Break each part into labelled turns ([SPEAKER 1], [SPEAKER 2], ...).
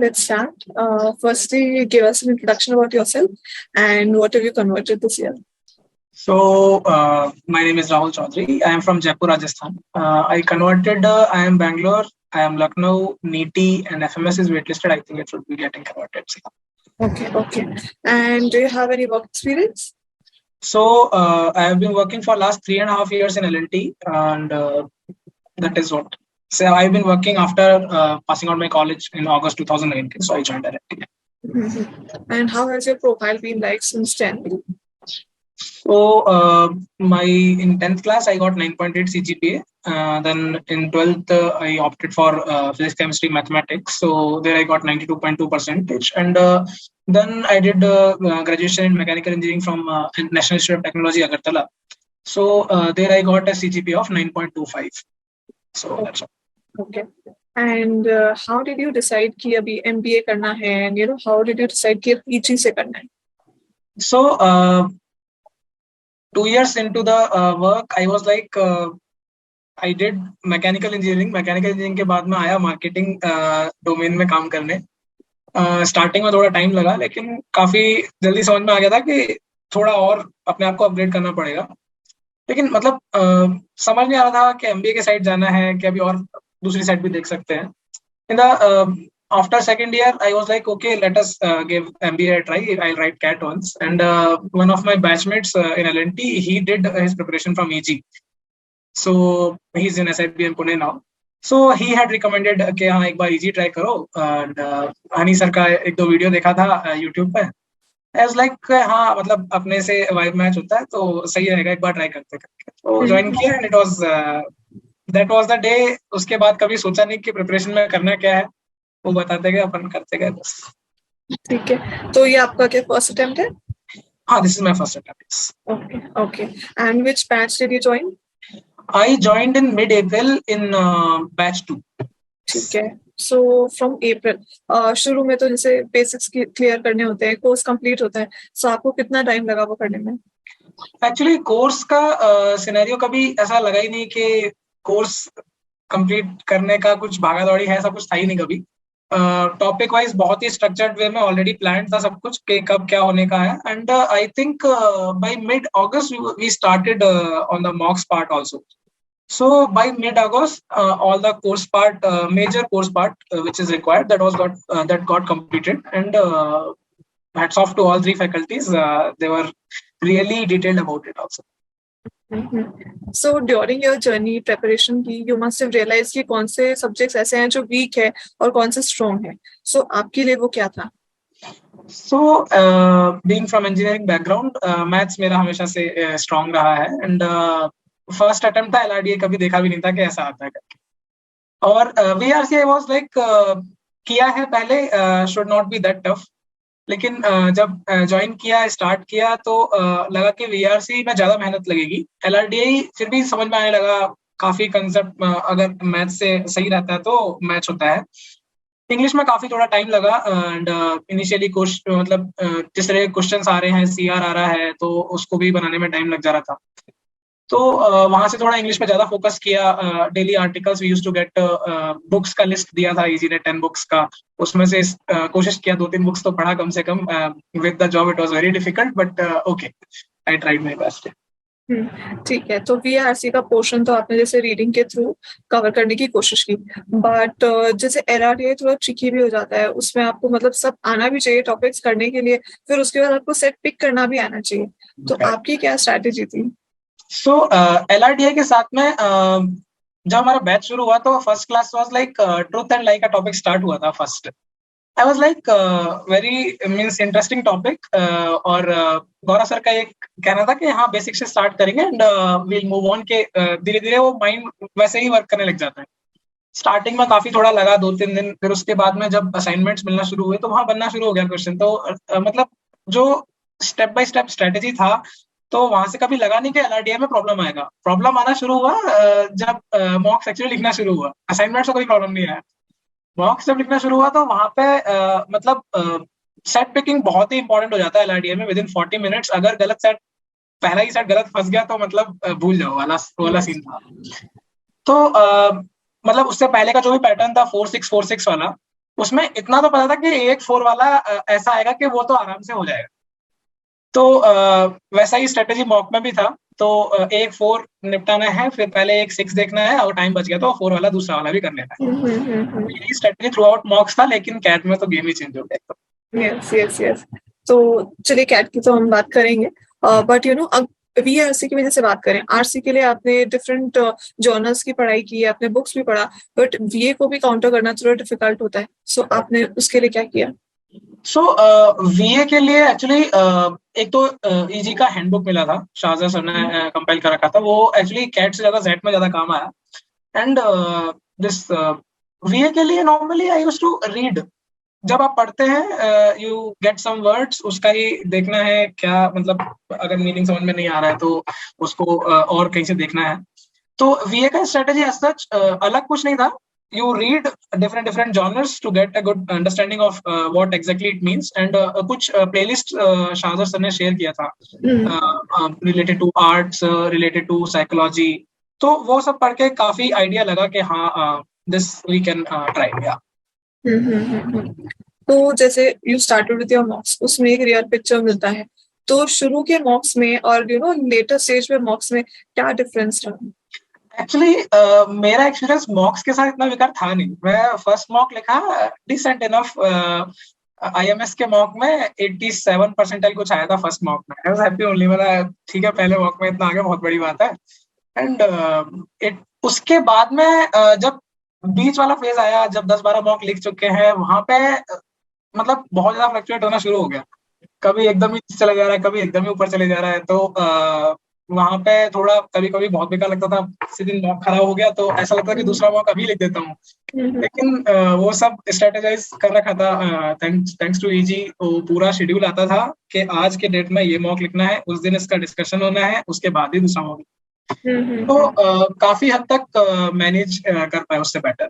[SPEAKER 1] let's start. Firstly, give us an introduction about yourself and what have you converted this year?
[SPEAKER 2] So, my name is Rahul Chaudhary. I am from Jaipur, Rajasthan. I converted, I am Bangalore, I am Lucknow, NEET, and FMS is waitlisted. I think it should be getting converted.
[SPEAKER 1] Okay. And do you have any work experience?
[SPEAKER 2] So, I have been working for last 3.5 years in L&T, and that is what. So, I've been working after passing out my college in August 2019. So, I joined L&T.
[SPEAKER 1] Mm-hmm. And how has your profile been like since 10th?
[SPEAKER 2] So, in 10th class, I got 9.8 CGPA. Then in 12th, I opted for physics, chemistry, mathematics. So there I got 92.2%. And then I did graduation in mechanical engineering from National Institute of Technology, Agartala. So there I got a CGPA of 9.25. So that's all.
[SPEAKER 1] Okay. And how did you decide कि अभी MBA करना है? And how did you decide कि PG से करना है?
[SPEAKER 2] So 2 years into the work, I was like, I did mechanical engineering के बाद में आया मार्केटिंग डोमेन में काम करने. स्टार्टिंग में थोड़ा टाइम लगा, लेकिन काफी जल्दी समझ में आ गया था कि थोड़ा और अपने आप को अपग्रेड करना पड़ेगा. लेकिन मतलब समझ नहीं आ रहा था कि एमबीए के साइड जाना है कि अभी और दूसरी साइड भी देख सकते हैं. In the after second year, I was like, okay, let us give MBA a try. I'll write CAT once. And one of my batchmates in L&T, he did his preparation from EG. So he's in SIBM Pune now. So he had recommended कि हाँ एक बार EG try करो. And Honey sir का एक दो video देखा था YouTube पे. I was like, हाँ मतलब अपने से वाइब मैच होता है तो सही रहेगा, एक बार ट्राई करते करके. तो ज्वाइन किया and it was that was the day. उसके बाद कभी सोचा नहीं कि प्रिपरेशन में करना क्या है, वो बताते गए, अपन करते गए बस.
[SPEAKER 1] ठीक है. तो ये आपका क्या फर्स्ट अटेम्प्ट है?
[SPEAKER 2] हाँ, this is my first attempt.
[SPEAKER 1] Okay. And which batch did you join?
[SPEAKER 2] I joined in mid-April in batch 2.
[SPEAKER 1] ठीक है. So from April, शुरू में तो जैसे बेसिक्स क्लियर करने होते हैं, कोर्स कंप्लीट होता है. So आपको कितना टाइम लगा वो करने में?
[SPEAKER 2] एक्चुअली कोर्स का सिनेरियो कभी ऐसा लगा ही नहीं कि कोर्स कंप्लीट करने का कुछ भागा दौड़ी है, ऐसा कुछ था ही नहीं कभी. टॉपिक वाइज बहुत ही स्ट्रक्चर्ड वे में ऑलरेडी प्लान था सब कुछ कि कब क्या होने का है. And I think by mid August we started on the mocks part also. So by mid August, all the course part, major course part, which is required, that got completed. And hats off to all 3 faculties. They were really detailed about it also.
[SPEAKER 1] So during your journey preparation की, you must have realized कि कौन से subjects ऐसे हैं जो weak है और कौन से strong है. So आपके लिए वो क्या था?
[SPEAKER 2] So being from engineering background, maths मेरा हमेशा से strong रहा है. And फर्स्ट अटेम्प्ट था, LRDA कभी देखा भी नहीं था कि ऐसा आता है करके. और VRC वाज लाइक किया है पहले, should not be that tough. लेकिन जब ज्वाइन किया, स्टार्ट किया तो लगा कि VRC में ज्यादा मेहनत लगेगी. LRDA फिर भी समझ में आने लगा काफी कंसेप्ट, अगर मैथ से सही रहता है तो मैच होता है. इंग्लिश में काफी थोड़ा टाइम लगा. एंड इनिशियली मतलब जिस तरह क्वेश्चंस आ रहे हैं, CR आ रहा है, तो उसको भी बनाने में टाइम लग जा रहा था. तो वहां से थोड़ा इंग्लिश पे ज्यादा फोकस किया. Daily articles we used to get. Books का लिस्ट दिया था इजी ने 10 बुक्स का. उसमें से कोशिश किया 2-3 बुक्स तो पढ़ा कम से कम. With the job it was very difficult, but okay, I tried my best.
[SPEAKER 1] ठीक है. तो VRC का पोर्शन तो आपने जैसे रीडिंग के थ्रू कवर करने की कोशिश की, बट जैसे LRDA थोड़ा ट्रिकी भी हो जाता है. उसमें आपको मतलब सब आना भी चाहिए टॉपिक्स करने के लिए, फिर उसके बाद आपको सेट पिक करना भी आना चाहिए. तो आपकी क्या स्ट्रैटेजी थी?
[SPEAKER 2] So LRDA के साथ में जब हमारा बैच शुरू हुआ तो first class was like truth and like का टॉपिक स्टार्ट हुआ था first. I was like very means interesting topic. और गौरव सर का ये कहना था कि हाँ बेसिक से स्टार्ट करेंगे एंड वील मूव ऑन के धीरे धीरे वो माइंड वैसे ही वर्क करने लग जाता है. स्टार्टिंग में काफी थोड़ा लगा 2-3 दिन. फिर उसके बाद में जब असाइनमेंट्स मिलना शुरू हुए तो वहां बनना शुरू हो गया क्वेश्चन. तो मतलब जो स्टेप बाय स्टेप स्ट्रेटेजी था, तो वहां से कभी लगा नहीं कि LRDA में प्रॉब्लम आएगा. प्रॉब्लम आना शुरू हुआ जब मॉक्स एक्चुअली लिखना शुरू हुआ. असाइनमेंट्स में कोई प्रॉब्लम नहीं आया. मॉक्स जब लिखना शुरू हुआ तो वहां पे मतलब सेट पिकिंग बहुत ही इंपॉर्टेंट हो जाता है LRDA में. विद इन 40 मिनट्स अगर गलत सेट, पहला ही सेट गलत फंस गया तो मतलब भूल जाओ वाला सीन था. तो मतलब उससे पहले का जो भी पैटर्न था 4-6-4-6 वाला, उसमें इतना तो पता था कि AX4 वाला ऐसा आएगा कि वो तो आराम से हो जाएगा। तो वैसा ही स्ट्रेटेजी मॉक में भी था। तो AX4 निपटाना है, फिर पहले AX6 देखना है, और टाइम बच गया तो 4 वाला दूसरा वाला भी कर लेना है। यही स्ट्रेटेजी थ्रू आउट मॉक्स था, लेकिन कैट में तो गेम ही चेंज हो गया।
[SPEAKER 1] Yes yes yes. तो चलिए कैट की तो हम बात करेंगे, बट यू नो अब VARC की वजह से बात करें, RC के लिए आपने डिफरेंट जर्नल्स की पढ़ाई की है, आपने बुक्स भी पढ़ा, बट VA को भी काउंटर करना थोड़ा डिफिकल्ट होता है, सो आपने उसके लिए क्या किया?
[SPEAKER 2] सो VA के लिए एक्चुअली एक तो EG का हैंडबुक मिला था, शाहजहां सर ने कंपाइल कर रखा था, वो एक्चुअली कैट से ज्यादा जेट में ज्यादा काम आया। एंड दिस VA के लिए normally I used to read. जब आप पढ़ते हैं यू गेट सम वर्ड्स, उसका ही देखना है क्या मतलब, अगर मीनिंग समझ में नहीं आ रहा है तो उसको और कहीं से देखना है। तो VA का स्ट्रेटेजी एज सच अलग कुछ नहीं था। You read different genres to get a good understanding of what exactly it means, and कुछ playlist शाहजहां सर ने शेयर किया था related to arts, related to psychology। तो वो सब पढ़ के काफी आइडिया लगा कि हाँ this we can try।
[SPEAKER 1] तो जैसे यू स्टार्टेड विद योर मॉक्स, उसमें एक रियल पिक्चर मिलता है, तो शुरू के मॉक्स में और यू नो लेटर स्टेज में मॉक्स में क्या डिफरेंस रहा?
[SPEAKER 2] एक्चुअली मेरा एक्सपीरियंस मॉक्स के साथ इतना बेकार था नहीं। मैं फर्स्ट मॉक लिखा डिसेंट इनफ। IMS के मॉक में 87 परसेंटाइल कुछ आया था फर्स्ट मॉक में। आई वाज हैप्पी ओनली, मेरा ठीक है पहले मॉक में इतना आ गया, बहुत बड़ी बात है। एंड इट उसके बाद में जब बीच वाला फेज आया, जब 10-12 मॉक लिख चुके हैं, वहां पे मतलब बहुत ज्यादा फ्लक्चुएट होना शुरू हो गया। कभी एकदम ही नीचे चला जा रहा है, कभी एकदम ही ऊपर चले जा रहा है। तो वहां पे थोड़ा कभी कभी बहुत बेकार लगता था। किसी दिन मॉक खराब हो गया तो ऐसा लगता है कि दूसरा मॉक अभी लिख देता हूँ। लेकिन वो सब स्ट्रेटेजाइज कर रखा था थैंक्स टू EG। वो पूरा शेड्यूल आता था कि आज के डेट में ये मॉक लिखना है, उस दिन इसका डिस्कशन होना है, उसके बाद ही दूसरा मॉक। तो काफी हद तक मैनेज कर पाए उससे बेटर।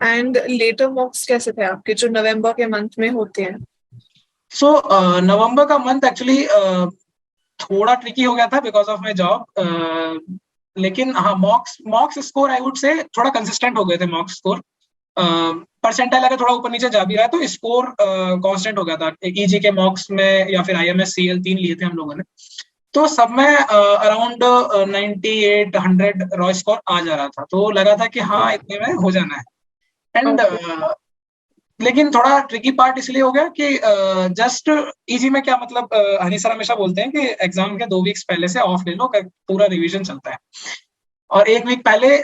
[SPEAKER 1] एंड लेटर मॉक्स कैसे थे आपके, जो नवंबर के मंथ में होते हैं?
[SPEAKER 2] सो नवंबर का मंथ एक्चुअली थोड़ा ट्रिकी हो गया था बिकॉज ऑफ माई जॉब। लेकिन हाँ मॉक्स मॉक्स स्कोर आई वुड से थोड़ा कंसिस्टेंट हो गए थे। मॉक्स स्कोर परसेंटाइल अगर थोड़ा ऊपर नीचे जा भी रहा है तो स्कोर कांस्टेंट हो गया था। EG के मॉक्स में या फिर IMS CL 3 लिए थे हम लोगों ने, तो सब में अराउंड 98-100 रॉ स्कोर आ जा रहा था। तो लगा था कि हाँ इतने में हो जाना है। एंड लेकिन थोड़ा ट्रिकी पार्ट इसलिए हो गया कि जस्ट EG में क्या मतलब, हनी सर हमेशा बोलते हैं कि एग्जाम के 2 वीक्स पहले से ऑफ ले लो, पूरा रिवीजन चलता है। और 1 वीक पहले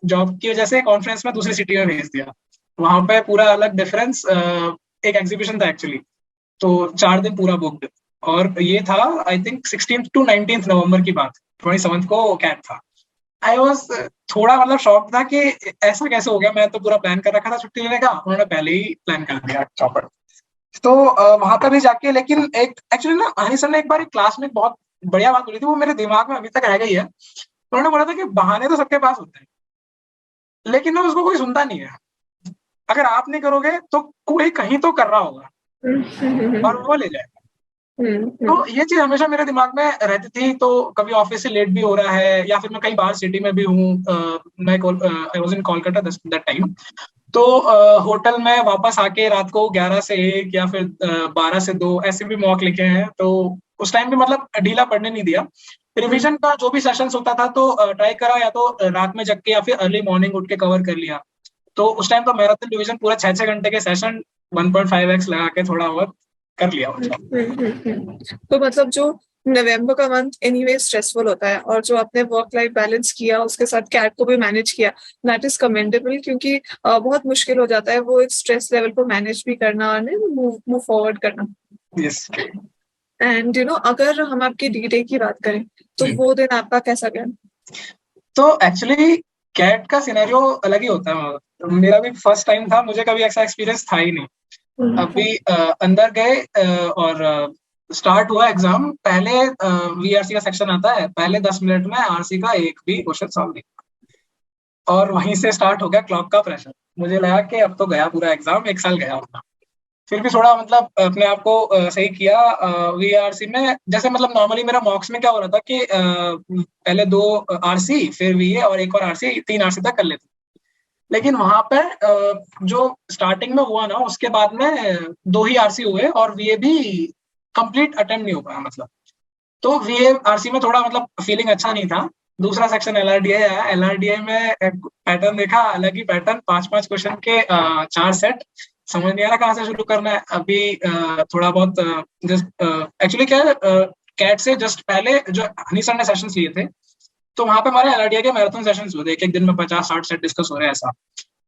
[SPEAKER 2] जॉब की वजह से कॉन्फ्रेंस में दूसरी सिटी में भेज दिया। वहां पे पूरा अलग डिफरेंस, एक एग्जीबिशन था एक्चुअली, तो 4 दिन पूरा बुक्ड। और ये था आई थिंक 16 to 19 नवंबर की बात, 27 को कैट था। आई वॉज थोड़ा मतलब शॉक था कि ऐसा कैसे हो गया। मैं तो पूरा प्लान कर रखा था छुट्टी लेने का, उन्होंने पहले ही प्लान कर दिया चौपड़। तो वहां पर भी जाके, लेकिन एक एक्चुअली ना हनी सर ने एक बार एक क्लास में बहुत बढ़िया बात बोली थी, वो मेरे दिमाग में अभी तक रह गई है। उन्होंने बोला था कि बहाने तो सबके पास होते हैं, लेकिन ना उसको कोई सुनता नहीं है। अगर आप नहीं करोगे तो कोई कहीं तो कर रहा होगा और वो ले जाएगा। तो ये चीज हमेशा मेरे दिमाग में रहती थी। तो कभी ऑफिस से लेट भी हो रहा है, या फिर मैं कहीं बाहर सिटी में भी हूँ, मैं I was in Kolkata that time. तो होटल में वापस आके रात को 11 से 1 या फिर 12 से 2 ऐसे भी मॉक लिखे हैं। तो उस टाइम भी मतलब ढीला पड़ने नहीं दिया। रिवीजन का जो भी सेशंस होता था तो ट्राई करा, या तो रात में जग के या फिर अर्ली मॉर्निंग उठ के कवर कर लिया। तो उस टाइम तो मैराथन डिवीजन पूरा 6-6 घंटे के सेशन 1.5x लगा के थोड़ा और कर लिया।
[SPEAKER 1] तो मतलब जो नवंबर का मंथ एनीवे स्ट्रेसफुल होता है, और जो आपने वर्क लाइफ बैलेंस किया, उसके साथ कैट को भी मैनेज किया, दैट इज कमेंडेबल, क्योंकि बहुत मुश्किल हो जाता है वो एक स्ट्रेस लेवल को मैनेज भी करना और मूव फॉरवर्ड करना।
[SPEAKER 2] यस।
[SPEAKER 1] एंड यू नो अगर हम आपके D-Day की बात करें तो वो दिन आपका कैसा गया?
[SPEAKER 2] तो एक्चुअली कैट का सिनेरियो अलग ही होता है। मेरा भी फर्स्ट टाइम था, मुझे कभी ऐसा एक्सपीरियंस था ही नहीं। अभी अंदर गए और स्टार्ट हुआ एग्जाम। पहले VRC का सेक्शन आता है, पहले 10 मिनट में RC का एक भी क्वेश्चन सॉल्व नहीं, और वहीं से स्टार्ट हो गया क्लॉक का प्रेशर। मुझे लगा कि अब तो गया पूरा एग्जाम, 1 साल गया अपना। फिर भी थोड़ा मतलब अपने आप को सही किया। VRC में जैसे मतलब नॉर्मली मेरा मॉक्स में क्या हो रहा था कि पहले 2 RC, फिर VA और एक और RC, 3 RC तक कर लेते। लेकिन वहां पे जो स्टार्टिंग में हुआ ना, उसके बाद में 2 ही आरसी हुए और वीए भी कंप्लीट अटेम्प्ट नहीं हो पाया मतलब। तो वीए आरसी में थोड़ा मतलब फीलिंग अच्छा नहीं था। दूसरा सेक्शन एलआरडीआई आया। एलआरडीआई में पैटर्न देखा, अलग ही पैटर्न, 5-5 क्वेश्चन के 4 सेट। समझ नहीं आ रहा कहाँ से शुरू करना है अभी। थोड़ा बहुत जस्ट एक्चुअली क्या है, कैट से जस्ट पहले जो हनी सर ने सेशंस लिए थे, तो वहां पे हमारे एलआरडीआई के मैराथन सेशंस हुए थे, एक एक दिन में 50-60 सेट डिस्कस हो रहे हैं ऐसा।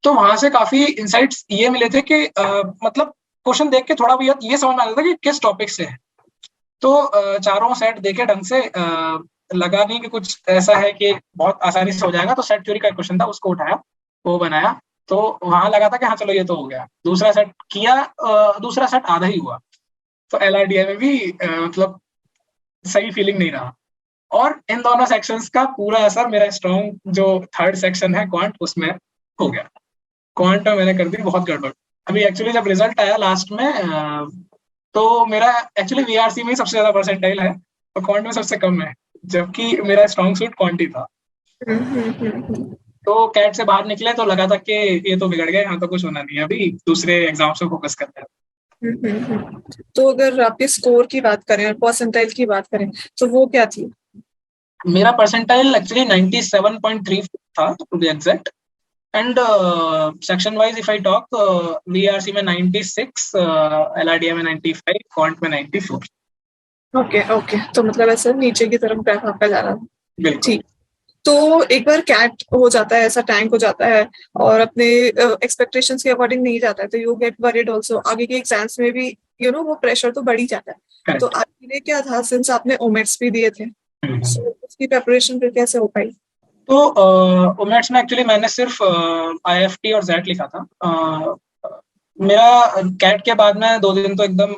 [SPEAKER 2] तो वहां से काफी इंसाइट्स ये मिले थे कि मतलब क्वेश्चन देख के थोड़ा बहुत ये समझ में आता था कि किस टॉपिक से है। तो चारों सेट देखे ढंग से, लगा नहीं कि कुछ ऐसा है कि बहुत आसानी से हो जाएगा, तो सेट थ्योरी का क्वेश्चन था, उसको उठाया, वो बनाया। तो वहां लगा था कि हाँ चलो ये तो हो गया। दूसरा सेट किया, दूसरा सेट आधा ही हुआ। तो एलआरडीआई में भी मतलब सही फीलिंग नहीं रहा। और इन दोनों सेक्शंस का पूरा असर मेरा स्ट्रॉन्ग जो थर्ड सेक्शन है क्वांट, उसमें हो गया। क्वांट में मैंने कर दी बहुत गड़बड़। अभी एक्चुअली जब रिजल्ट आया लास्ट में, तो मेरा एक्चुअली वीआरसी में ही सबसे ज्यादा परसेंटाइल है और क्वांट में सबसे कम है, जबकि मेरा स्ट्रॉन्ग सूट क्वांट ही था।
[SPEAKER 1] हम्म।
[SPEAKER 2] तो कैट से बाहर निकले तो लगा था कि ये तो बिगड़ गए, यहाँ तो कुछ होना नहीं है, अभी दूसरे एग्जाम से फोकस करते हैं।
[SPEAKER 1] तो अगर आपके स्कोर की बात करें और परसेंटाइल की बात करें, तो वो क्या थी?
[SPEAKER 2] मेरा परसेंटाइल एक्चुअली 97.3 था to be exact. And section wise if I talk, VRC में 96, एलआरडीए में 95, क्वांट में 94।
[SPEAKER 1] ओके ओके, तो मतलब ऐसा नीचे की तरफ ग्राफ आपका जा रहा है।
[SPEAKER 2] बिल्कुल।
[SPEAKER 1] ठीक। तो एक बार कैट हो जाता है, ऐसा टैंक हो जाता है और अपने एक्सपेक्टेशंस के अकॉर्डिंग नहीं जाता है, तो यू गेट वरीड ऑल्सो। आगे के एग्जाम्स में भी वो प्रेशर तो बढ़ ही जाता है। तो
[SPEAKER 2] करेक्ट।
[SPEAKER 1] आपके लिए क्या था, सिंस आपने ओमेट्स भी दिए थे, so उसकी प्रेपरेशन फिर कैसे हो पाई?
[SPEAKER 2] तो ओमेट्स में एक्चुअली मैंने सिर्फ आईएफटी और जेट लिखा था। मेरा कैट के बाद में 2 दिन तो एकदम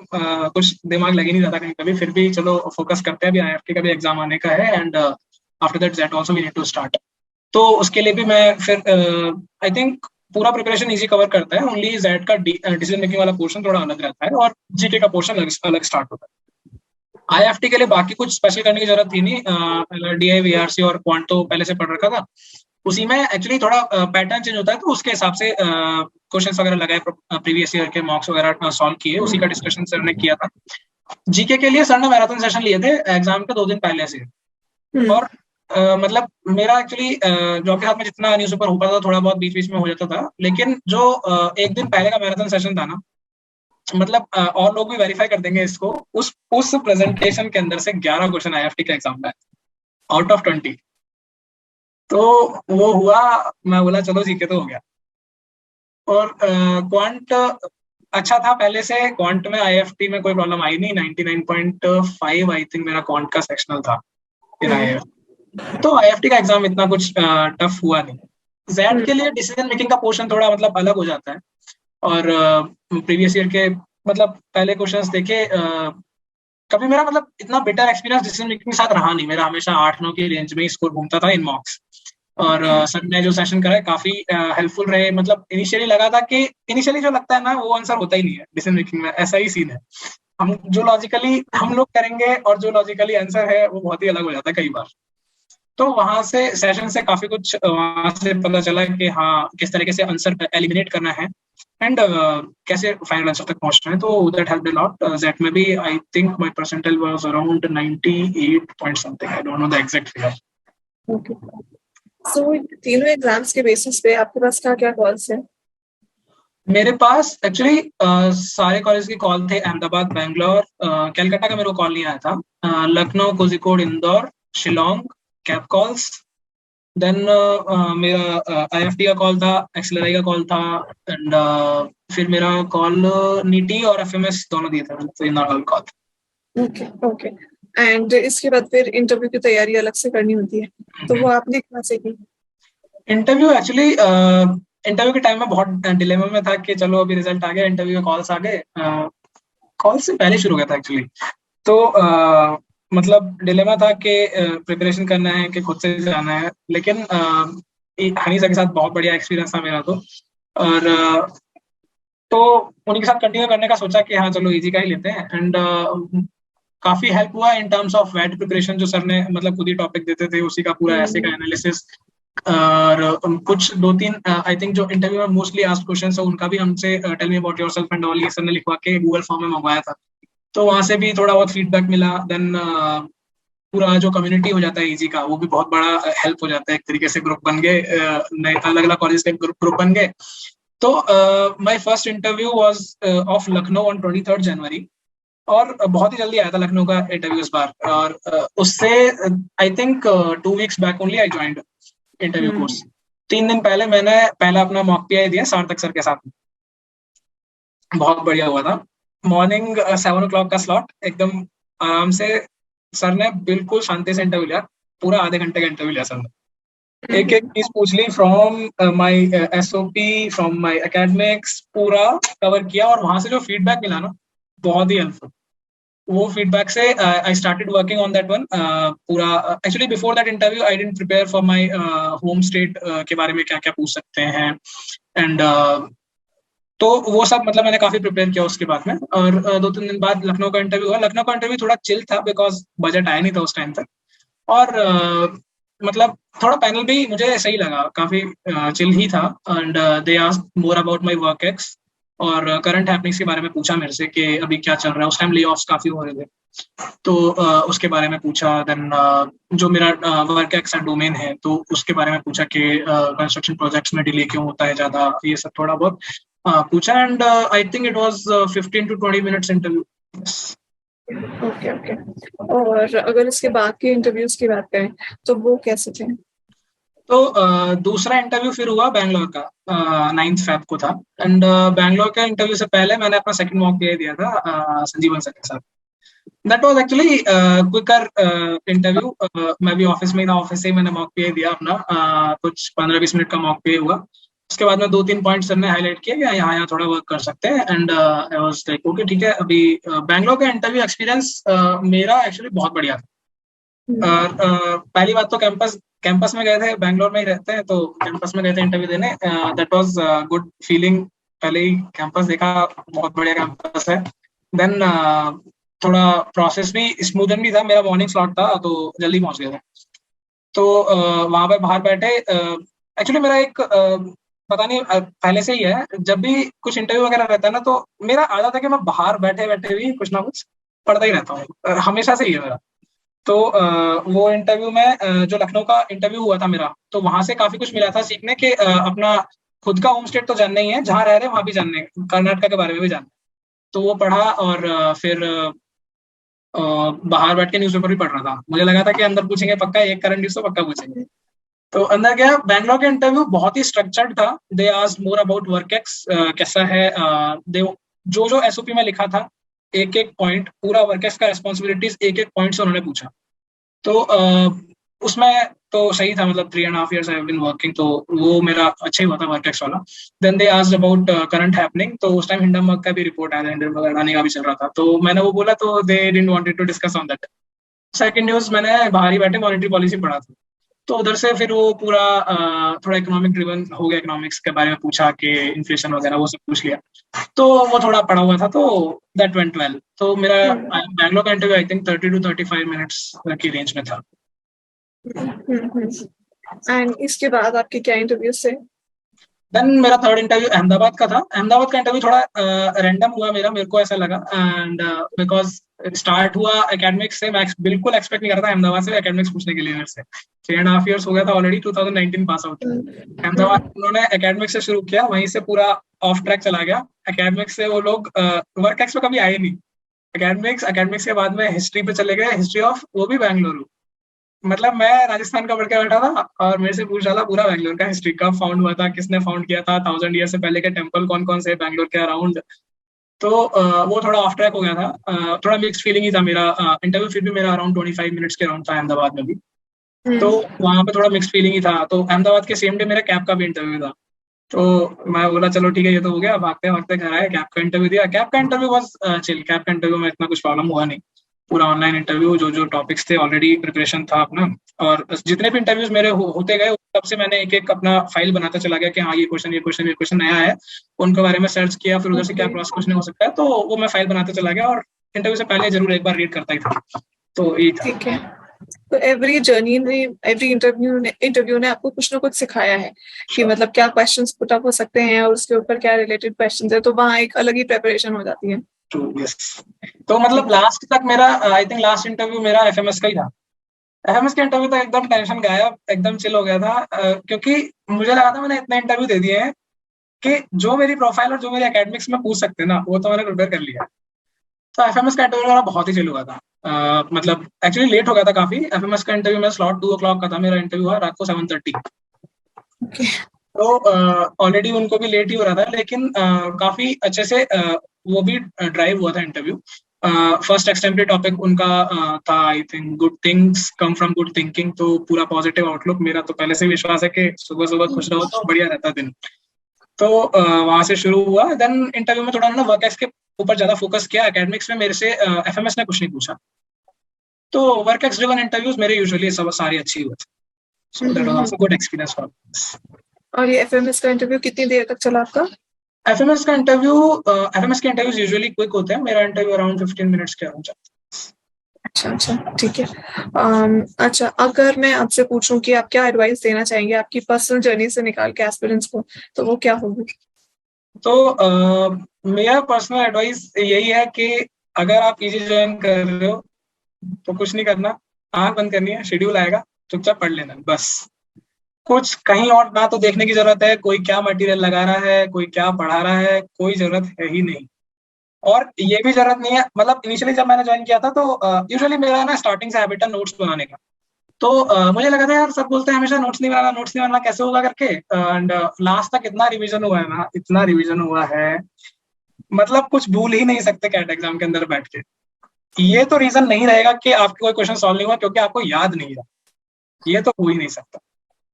[SPEAKER 2] कुछ दिमाग लग ही नहीं रहा था कहीं कभी, फिर भी चलो फोकस करते हैं, अभी आईएफटी का भी एग्जाम आने का है, and after that XAT also we need to start. तो उसके लिए भी मैं फिर आई थिंक पूरा प्रिपरेशन इजी कवर करता है, ओनली जेट का डिसीजन मेकिंग वाला पोर्शन थोड़ा अलग रहता है और जीके का पोर्शन अलग अलग स्टार्ट होता है। आईएफटी के लिए बाकी कुछ स्पेशल करने की जरूरत थी नहीं, एलआरडीआई वीआरसी और क्वांट तो पहले से पढ़ रखा था। उसी में एक्चुअली थोड़ा पैटर्न चेंज होता है, तो उसके हिसाब से क्वेश्चंस वगैरह लगाए, प्रीवियस ईयर के मॉक्स वगैरह सॉल्व किए, उसी का डिस्कशन सर ने किया था। जीके के लिए सर ने मैराथन सेशन लिए थे एग्जाम के 2 दिन पहले से। और मतलब मेरा एक्चुअली जॉब के साथ में जितना न्यूज़पेपर हो पाता था, थोड़ा बहुत बीच बीच में हो जाता था, लेकिन जो एक दिन पहले का मैराथन सेशन था ना, मतलब और लोग भी वेरीफाई कर देंगे इसको, उस प्रेजेंटेशन के अंदर से 11 क्वेश्चन आईएफटी के एग्जाम में आउट ऑफ 20। तो वो हुआ, मैं बोला चलो जीके तो हो गया। और क्वांट अच्छा था पहले से, क्वांट में आईएफटी में कोई प्रॉब्लम आई नहीं। 99.5 आई थिंक मेरा क्वांट का सेक्शनल था इन आईएफटी। तो आईएफटी का एग्जाम इतना कुछ टफ हुआ नहीं। जेड के लिए डिसीजन मेकिंग का पोर्शन थोड़ा मतलब अलग हो जाता है, और प्रीवियस ईयर के मतलब पहले क्वेश्चंस देखे, कभी मेरा मतलब इतना बेटर एक्सपीरियंस डिसीजन मेकिंग के साथ रहा नहीं। मेरा हमेशा 8-9 की रेंज में ही स्कोर घूमता था इन मॉक्स। और सर ने जो सेशन कराए काफी हेल्पफुल रहे। मतलब इनिशियली लगा था कि इनिशियली जो लगता है ना वो आंसर होता ही नहीं है डिसीजन मेकिंग में, ऐसा ही सीन है। हम जो लॉजिकली हम लोग करेंगे और जो लॉजिकली आंसर है वो बहुत ही अलग हो जाता है कई बार। तो वहां से सेशन से काफी कुछ वहां से पता चला कि हाँ किस तरीके से आंसर एलिमिनेट करना है, एंड कैसे फाइनल आंसर तक पहुंचना है। तो दैट हेल्प्ड अ लॉट। जेट में भी I think my percentile was around 98 point something, I don't know the exact figure.
[SPEAKER 1] Okay. So तीनों एग्जाम्स के बेसिस पे आपके पास क्या क्या कॉल्स हैं?
[SPEAKER 2] मेरे पास एक्चुअली सारे कॉलेज के कॉल थे, अहमदाबाद, बैंगलोर, कलकत्ता का मेरे को कॉल नहीं आया था, Lucknow, Kozhikode, Indore, Shillong, CAP calls. Then मेरा आईएफटी का कॉल था, एक्सएलआई का कॉल था, एंड फिर मेरा कॉल नीटी और एफएमएस दोनों दिए थे, तो इन कॉल।
[SPEAKER 1] Okay okay. एंड इसके बाद फिर इंटरव्यू की तैयारी अलग से करनी होती है, तो वो आपने कहाँ से की?
[SPEAKER 2] इंटरव्यू एक्चुअली इंटरव्यू के टाइम में बहुत डिलेमा में था कि चलो अभी रिजल्ट आ गया, इंटरव्यू के कॉल्स आ गए। कॉल से पहले शुरू हो गया था एक्चुअली। तो मतलब डिलेमा था कि प्रिपरेशन करना है कि खुद से जाना है, लेकिन हनी सर के साथ बहुत बढ़िया एक्सपीरियंस था मेरा तो। और तो उन्हीं के साथ कंटिन्यू करने का सोचा कि हाँ चलो इजी का ही लेते हैं, एंड काफी हेल्प हुआ इन टर्म्स ऑफ वेट प्रिपरेशन। जो सर ने मतलब खुद ही टॉपिक देते थे, उसी का पूरा ऐसे का एनालिसिस और कुछ 2-3 आई थिंक जो इंटरव्यू में मोस्टली आस्क्ड क्वेश्चंस है उनका भी हमसे tell me about yourself and all ये सर ने लिखवा के गूगल फॉर्म में मंगवाया था, तो वहां से भी थोड़ा बहुत फीडबैक मिला। देन पूरा जो कम्युनिटी हो जाता है इजी का, वो भी बहुत बड़ा हेल्प हो जाता है, एक तरीके से ग्रुप बन गए, नए अलग अलग कॉलेज के ग्रुप बन गए। तो my first interview was of Lucknow on 23 जनवरी, और बहुत ही जल्दी आया था लखनऊ का इंटरव्यू इस बार, और उससे I think 2 weeks back only I joined interview course. 3 दिन पहले मैंने पहला अपना मॉक पीआई दिया सार्थक सर के साथ, बहुत बढ़िया हुआ था। मॉर्निंग 7 o'clock का स्लॉट, एकदम आराम से सर ने बिल्कुल शांति से इंटरव्यू लिया, पूरा आधे घंटे का इंटरव्यू लिया सर ने। एक एक चीज पूछ ली, from my SOP, from my academics, पूरा कवर किया, और वहां से जो फीडबैक मिला ना, बहुत ही हेल्पफुल। वो फीडबैक से I started working on that one पूरा। Actually before that interview I didn't prepare for my home state के बारे में क्या क्या पूछ सकते हैं, एंड तो वो सब मतलब मैंने काफी प्रिपेयर किया उसके बाद में। और 2-3 दिन बाद लखनऊ का इंटरव्यू हुआ। लखनऊ का इंटरव्यू थोड़ा चिल था, बिकॉज बजट आया नहीं था उस टाइम तक, और मतलब थोड़ा पैनल भी मुझे सही लगा, काफी चिल ही था। And they asked more about my work ex, और करंट हैपनिंग्स के बारे में पूछा मेरे से कि अभी क्या चल रहा है। उस टाइम ले ऑफ्स काफी हो रहे थे, तो उसके बारे में पूछा। देन जो मेरा वर्क एक्स एंड डोमेन है, तो उसके बारे में पूछा कि कंस्ट्रक्शन प्रोजेक्ट्स में डिले क्यों होता है ज्यादा, ये सब थोड़ा बहुत पूछा। And I think it was 15 to 20 minutes interview.
[SPEAKER 1] Okay okay. और अगर इसके बाद के इंटरव्यूज की बात करें तो वो कैसे थे?
[SPEAKER 2] तो दूसरा इंटरव्यू फिर हुआ बैंगलोर का, 9th Feb को था। एंड बैंगलोर का इंटरव्यू से पहले मैंने अपना सेकंड मॉक दिया था संजीवन सर के साथ। That was actually quicker interview. मैं भी ऑफिस में ही था, ऑफिस से ही मैंने मॉक दिया अपना, कुछ 15-20 मिनट का मॉक हुआ। उसके बाद में 2-3 पॉइंट सर ने हाईलाइट किया कि यहाँ यहाँ थोड़ा वर्क कर सकते हैं। And I was like okay ठीक है। अभी बैंगलोर का इंटरव्यू एक्सपीरियंस मेरा एक्चुअली बहुत बढ़िया था। पहली बात तो कैंपस कैंपस में गए थे, बैंगलोर में ही रहते हैं, तो कैंपस में गए थे इंटरव्यू देने। That was good feeling. पहले ही कैंपस देखा, बहुत बढ़िया कैंपस है। देन थोड़ा प्रोसेस भी स्मूथन भी था, मेरा मॉर्निंग स्लॉट था तो जल्दी पहुंच गए थे। तो वहां पे बाहर बैठे, एक्चुअली मेरा एक पता नहीं पहले से ही है, जब भी कुछ इंटरव्यू वगैरह रहता है ना, तो मेरा आदत है कि मैं बाहर बैठे बैठे भी कुछ ना कुछ पढ़ता ही रहता हूँ, हमेशा से ही है मेरा। तो वो इंटरव्यू में जो लखनऊ का इंटरव्यू हुआ था मेरा, तो वहां से काफी कुछ मिला था सीखने के। अपना खुद का होम स्टेट तो जानना ही है, जहाँ रह रहे हैं वहां भी जानने, कर्नाटका के बारे में भी जानना। तो वो पढ़ा, और फिर बाहर बैठ के न्यूज़पेपर भी पढ़ रहा था। मुझे लगा था कि अंदर पूछेंगे पक्का, एक करंट न्यूज तो पक्का पूछेंगे। तो अंदर गया, बैंगलोर का इंटरव्यू बहुत ही स्ट्रक्चर्ड था। They asked more about work ex कैसा है, दे जो जो एसओपी में लिखा था, एक एक पॉइंट पूरा वर्क एक्स का रिस्पॉन्सिबिलिटीज एक एक पॉइंट से उन्होंने पूछा। तो उसमें तो सही था, मतलब 3.5 years I have been working, तो वो मेरा अच्छा ही हुआ था वर्क एक्स वाला। Then they asked about current happening, तो उस टाइम हिंडनबर्ग का भी रिपोर्ट आया था, हिंडनबर्ग अडानी का भी चल रहा था, तो मैंने वो बोला, तो they didn't wanted to discuss on that. Second news मैंने बाहर ही बैठे मॉनेटरी पॉलिसी पढ़ा था, तो उधर से फिर वो पूरा थोड़ा इकोनॉमिक ड्रिवन हो गया, इकोनॉमिक्स के बारे में पूछा कि इन्फ्लेशन वगैरह वो सब पूछ लिया, तो वो थोड़ा पढ़ा हुआ था, तो दैट वेंट वेल। तो मेरा बैंगलोर का interview I think 30 to 35 minutes की रेंज में था।
[SPEAKER 1] एंड इसके बाद आपके क्या इंटरव्यूज थे?
[SPEAKER 2] देन मेरा थर्ड इंटरव्यू अहमदाबाद का था। अहमदाबाद का इंटरव्यू थोड़ा रैंडम हुआ मेरे को ऐसा लगा, एंड बिकॉज स्टार्ट हुआ एकेडमिक्स से। मैं बिल्कुल एक्सपेक्ट नहीं कर रहा था अहमदाबाद से एकेडमिक्स पूछने के लिए मेरे से। 3.5 years हो गया था ऑलरेडी, 2019 पास आउट। अहमदाबाद उन्होंने एकेडमिक्स से शुरू किया, वहीं से पूरा ऑफ ट्रैक चला गया। एकेडमिक्स से वो लोग वर्क एक्स पे कभी आए नहीं। एकेडमिक्स के बाद में हिस्ट्री पे चले गए, हिस्ट्री ऑफ वो भी बेंगलुरु। मतलब मैं राजस्थान का पढ़ के बैठा था, और मेरे से पूछ रहा था पूरा बैंगलोर का हिस्ट्री, कब फाउंड हुआ था, किसने फाउंड किया था, 1000 years से पहले के टेम्पल कौन कौन से बैंगलोर के अराउंड। तो वो थोड़ा ऑफ ट्रैक हो गया था। थोड़ा मिक्स्ड फीलिंग ही था मेरा इंटरव्यू, फिर भी मेरा अराउंड 25 मिनट्स के अराउंड था अहमदाबाद में भी। तो वहां पे थोड़ा मिक्स्ड फीलिंग ही था। तो अहमदाबाद के सेम डे मेरे कैब का भी इंटरव्यू था, तो मैं बोला चलो ठीक है, ये तो हो गया, भागते भागते घर आए, कैब का इंटरव्यू दिया। कैब का इंटरव्यू बस चिल, कैब का इंटरव्यू में इतना कुछ प्रॉब्लम हुआ नहीं। पूरा ऑनलाइन इंटरव्यू, जो जो टॉपिक्स थे ऑलरेडी प्रिपरेशन था अपना, और जितने भी इंटरव्यूज मेरे होते गए, तब से मैंने एक एक अपना फाइल बनाता चला गया कि हाँ ये क्वेश्चन ये क्वेश्चन ये क्वेश्चन नया है, उनके बारे में सर्च किया, फिर उधर से क्या क्रॉस क्वेश्चन हो सकता है, तो वो मैं फाइल बनाता चला गया, और इंटरव्यू से पहले जरूर एक बार रीड करता ही था। तो यही था।
[SPEAKER 1] ठीक है। तो एवरी जर्नी ने, एवरी इंटरव्यू ने आपको कुछ ना कुछ सिखाया है कि मतलब क्या क्वेश्चंस पुट अप हो सकते हैं और उसके ऊपर क्या रिलेटेड क्वेश्चंस है, तो वहाँ एक अलग ही प्रिपरेशन हो जाती है।
[SPEAKER 2] True, yes. तो मतलब लास्ट तक मेरा, आई थिंक लास्ट इंटरव्यू मेरा एफएमएस का ही था। एफएमएस के इंटरव्यू तक एकदम टेंशन गायब, एकदम चिल हो गया था, क्योंकि मुझे लगा था मैंने इतने इंटरव्यू दे दिए हैं कि जो मेरी प्रोफाइल और जो मेरे एकेडमिक्स में पूछ सकते हैं ना, वो तो मैंने प्रिपेयर कर लिया। तो एफएमएस का इंटरव्यू मेरा बहुत ही चिल हुआ था। मतलब एक्चुअली लेट हो गया था काफी। एफएमएस का इंटरव्यू मेरा स्लॉट 2 o'clock का था, मेरा इंटरव्यू हुआ रात को 7:30।
[SPEAKER 1] ओके।
[SPEAKER 2] तो ऑलरेडी उनको भी लेट ही हो रहा था, लेकिन काफी अच्छे से वो भी ड्राइव हुआ था इंटरव्यू। फर्स्ट एक्सटेम्परेरी टॉपिक उनका था, I think good things come from good thinking. तो पूरा पॉजिटिव आउटलुक, मेरा तो पहले से विश्वास है कि सुबह सुबह खुश रहो तो बढ़िया रहता दिन। तो वहां से शुरू हुआ। देन इंटरव्यू में थोड़ा ना वर्क एक्स के ऊपर ज्यादा फोकस किया। एकेडमिक्स में मेरे से एफएमएस ने कुछ नहीं पूछा। तो वर्क एक्स ड्रिवन इंटरव्यूज मेरे यूजुअली सब सारी अच्छी हुए थे। So that was also good experience for us.
[SPEAKER 1] और ये एफएमएस का इंटरव्यू कितनी देर तक चला आपका?
[SPEAKER 2] एफएमएस के इंटरव्यूज यूजुअली क्विक होते हैं। मेरा इंटरव्यू अराउंड 15 मिनट्स के अराउंड चलता है।
[SPEAKER 1] अच्छा अच्छा, ठीक है। अच्छा, अगर मैं आपसे पूछूं कि आप क्या एडवाइस देना चाहेंगे आपकी पर्सनल जर्नी से निकाल के एस्पिरेंट्स को, तो वो क्या होगी?
[SPEAKER 2] तो मेरा पर्सनल एडवाइस यही है कि अगर आप पीजी ज्वाइन कर रहे हो तो कुछ नहीं करना, आंख बंद करनी है, शेड्यूल आएगा, चुपचाप पढ़ लेना बस। कुछ कहीं और ना तो देखने की जरूरत है, कोई क्या मटेरियल लगा रहा है, कोई क्या पढ़ा रहा है, कोई जरूरत है ही नहीं। और ये भी जरूरत नहीं है, मतलब इनिशियली जब मैंने ज्वाइन किया था तो यूजुअली मेरा ना स्टार्टिंग से हैबिट है नोट्स बनाने का। तो मुझे लगा था यार सब बोलते हैं हमेशा नोट्स नहीं बनाना, नोट्स नहीं बनाना, कैसे होगा करके। एंड लास्ट तक इतना रिवीजन हुआ है ना, इतना रिवीजन हुआ है, मतलब कुछ भूल ही नहीं सकते कैट एग्जाम के अंदर बैठ के। ये तो रीजन नहीं रहेगा कि आपके कोई क्वेश्चन सॉल्व नहीं हुआ क्योंकि आपको याद नहीं रहा, ये तो हो ही नहीं सकता।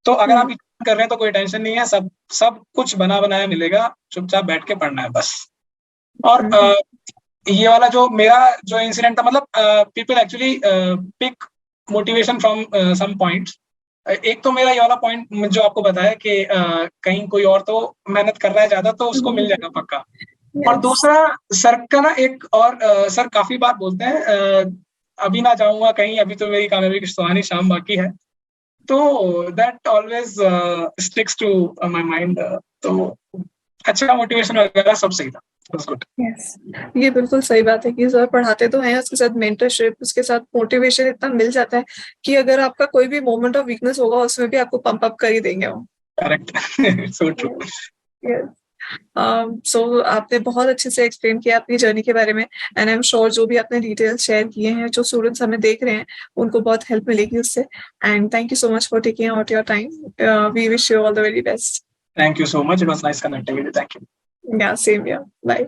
[SPEAKER 2] तो अगर आप कर रहे हैं तो कोई टेंशन नहीं है, सब सब कुछ बना बनाया मिलेगा, चुपचाप बैठ के पढ़ना है बस। और ये वाला जो मेरा जो इंसिडेंट था, मतलब people actually pick motivation from some points. एक तो मेरा ये वाला पॉइंट जो आपको बताया कि कहीं कोई और तो मेहनत कर रहा है ज्यादा तो उसको मिल जाएगा पक्का। और दूसरा सर का ना एक और सर काफी बार बोलते हैं अभी ना जाऊंगा कहीं, अभी तो मेरी कामयाबी की सुहानी शाम बाकी है। तो that always sticks to my mind. तो अच्छा मोटिवेशन वगैरह सब सही था। गुड।
[SPEAKER 1] यस, ये बिल्कुल सही बात है कि सर पढ़ाते तो हैं, उसके साथ मेंटरशिप, उसके साथ मोटिवेशन इतना मिल जाता है कि अगर आपका कोई भी मोमेंट ऑफ वीकनेस होगा उसमें भी आपको पंप अप कर ही देंगे वो।
[SPEAKER 2] करेक्ट। So true.
[SPEAKER 1] यस। सो आपने बहुत अच्छे से एक्सप्लेन किया अपनी जर्नी के बारे में, एंड आई एम श्योर जो भी आपने डिटेल्स शेयर किए हैं, जो स्टूडेंट्स हमें देख रहे हैं उनको बहुत हेल्प मिलेगी उससे। And thank you so much for taking out your time. We wish you all the very best.
[SPEAKER 2] Thank you so much. It was nice connecting with you. Thank you.
[SPEAKER 1] Yeah, same here. Bye.